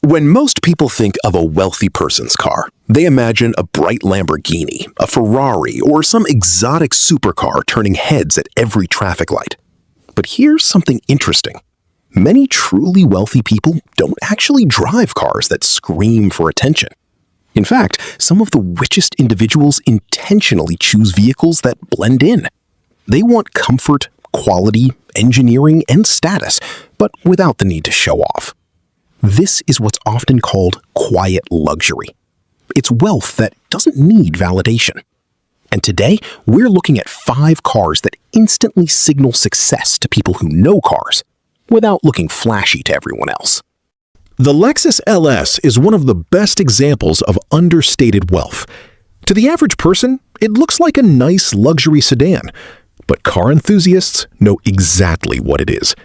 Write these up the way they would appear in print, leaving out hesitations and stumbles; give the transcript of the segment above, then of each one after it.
When most people think of a wealthy person's car, they imagine a bright Lamborghini, a Ferrari, or some exotic supercar turning heads at every traffic light. But here's something interesting. Many truly wealthy people don't actually drive cars that scream for attention. In fact, some of the richest individuals intentionally choose vehicles that blend in. They want comfort, quality, engineering, and status, but without the need to show off. This is what's often called quiet luxury. It's wealth that doesn't need validation. And today, we're looking at 5 cars that instantly signal success to people who know cars, without looking flashy to everyone else. The Lexus LS is one of the best examples of understated wealth. To the average person, it looks like a nice luxury sedan, but car enthusiasts know exactly what it is.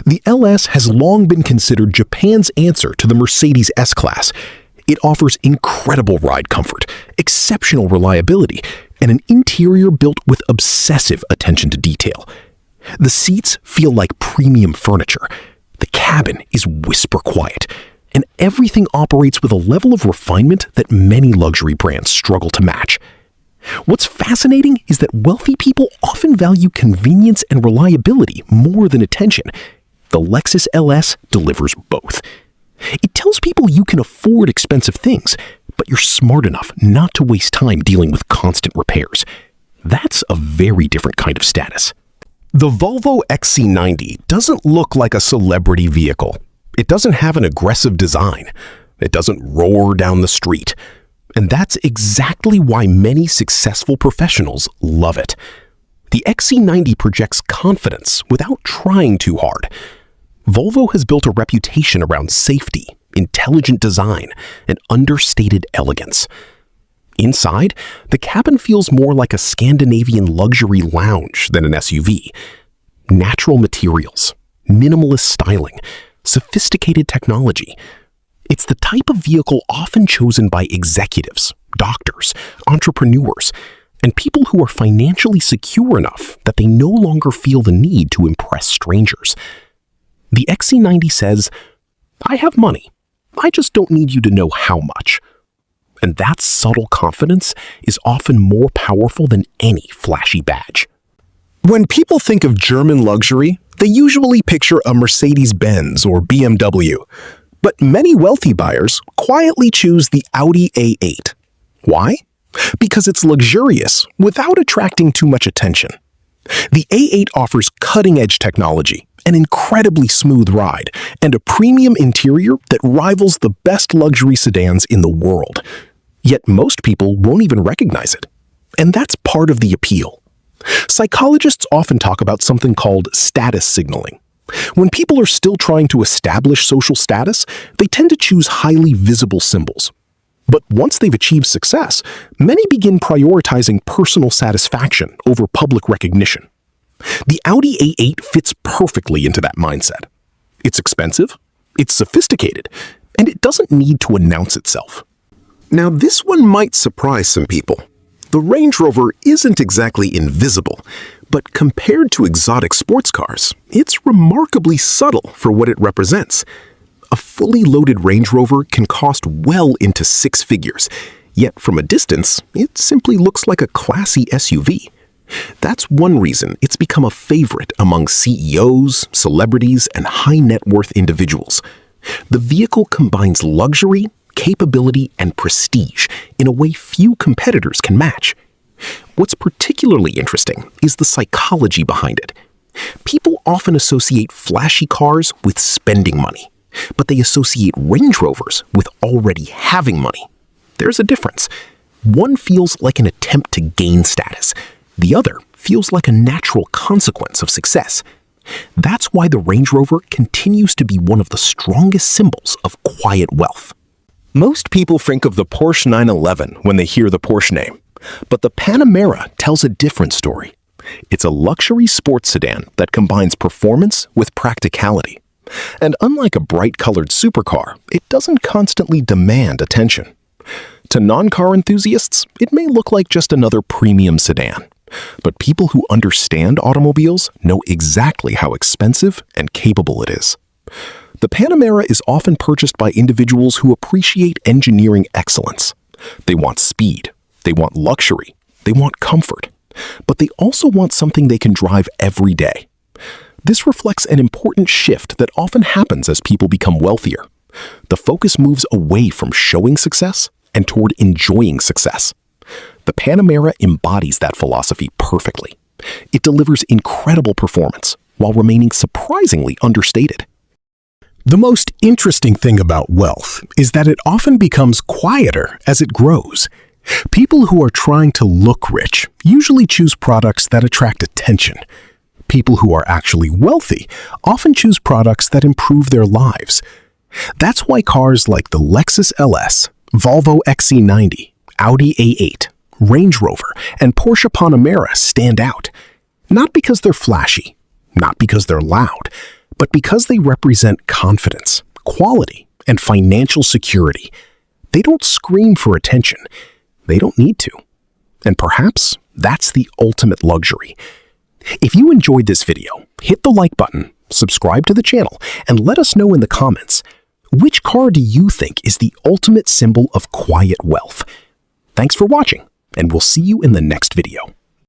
The LS has long been considered Japan's answer to the Mercedes S-Class. It offers incredible ride comfort, exceptional reliability, and an interior built with obsessive attention to detail. The seats feel like premium furniture. The cabin is whisper quiet, and everything operates with a level of refinement that many luxury brands struggle to match. What's fascinating is that wealthy people often value convenience and reliability more than attention. The Lexus LS delivers both. It tells people you can afford expensive things, but you're smart enough not to waste time dealing with constant repairs. That's a very different kind of status. The Volvo XC90 doesn't look like a celebrity vehicle. It doesn't have an aggressive design. It doesn't roar down the street. And that's exactly why many successful professionals love it. The XC90 projects confidence without trying too hard. Volvo has built a reputation around safety, intelligent design, and understated elegance. Inside, the cabin feels more like a Scandinavian luxury lounge than an SUV. Natural materials, minimalist styling, sophisticated technology. It's the type of vehicle often chosen by executives, doctors, entrepreneurs, and people who are financially secure enough that they no longer feel the need to impress strangers. The XC90 says, "I have money. I just don't need you to know how much." And that subtle confidence is often more powerful than any flashy badge. When people think of German luxury, they usually picture a Mercedes-Benz or BMW. But many wealthy buyers quietly choose the Audi A8. Why? Because it's luxurious without attracting too much attention. The A8 offers cutting-edge technology, an incredibly smooth ride, and a premium interior that rivals the best luxury sedans in the world. Yet most people won't even recognize it. And that's part of the appeal. Psychologists often talk about something called status signaling. When people are still trying to establish social status, they tend to choose highly visible symbols. But once they've achieved success, many begin prioritizing personal satisfaction over public recognition. The Audi A8 fits perfectly into that mindset. It's expensive, it's sophisticated, and it doesn't need to announce itself. Now, this one might surprise some people. The Range Rover isn't exactly invisible, but compared to exotic sports cars, it's remarkably subtle for what it represents. A fully loaded Range Rover can cost well into 6 figures, yet from a distance, it simply looks like a classy SUV. That's one reason it's become a favorite among CEOs, celebrities, and high-net-worth individuals. The vehicle combines luxury, capability, and prestige in a way few competitors can match. What's particularly interesting is the psychology behind it. People often associate flashy cars with spending money, but they associate Range Rovers with already having money. There's a difference. One feels like an attempt to gain status. The other feels like a natural consequence of success. That's why the Range Rover continues to be one of the strongest symbols of quiet wealth. Most people think of the Porsche 911 when they hear the Porsche name, but the Panamera tells a different story. It's a luxury sports sedan that combines performance with practicality. And unlike a bright-colored supercar, it doesn't constantly demand attention. To non-car enthusiasts, it may look like just another premium sedan. But people who understand automobiles know exactly how expensive and capable it is. The Panamera is often purchased by individuals who appreciate engineering excellence. They want speed, they want luxury, they want comfort, but they also want something they can drive every day. This reflects an important shift that often happens as people become wealthier. The focus moves away from showing success and toward enjoying success. The Panamera embodies that philosophy perfectly. It delivers incredible performance while remaining surprisingly understated. The most interesting thing about wealth is that it often becomes quieter as it grows. People who are trying to look rich usually choose products that attract attention. People who are actually wealthy often choose products that improve their lives. That's why cars like the Lexus LS, Volvo XC90, Audi A8, Range Rover, and Porsche Panamera stand out. Not because they're flashy, not because they're loud, but because they represent confidence, quality, and financial security. They don't scream for attention. They don't need to. And perhaps that's the ultimate luxury. If you enjoyed this video, hit the like button, subscribe to the channel, and let us know in the comments, which car do you think is the ultimate symbol of quiet wealth? Thanks for watching, and we'll see you in the next video.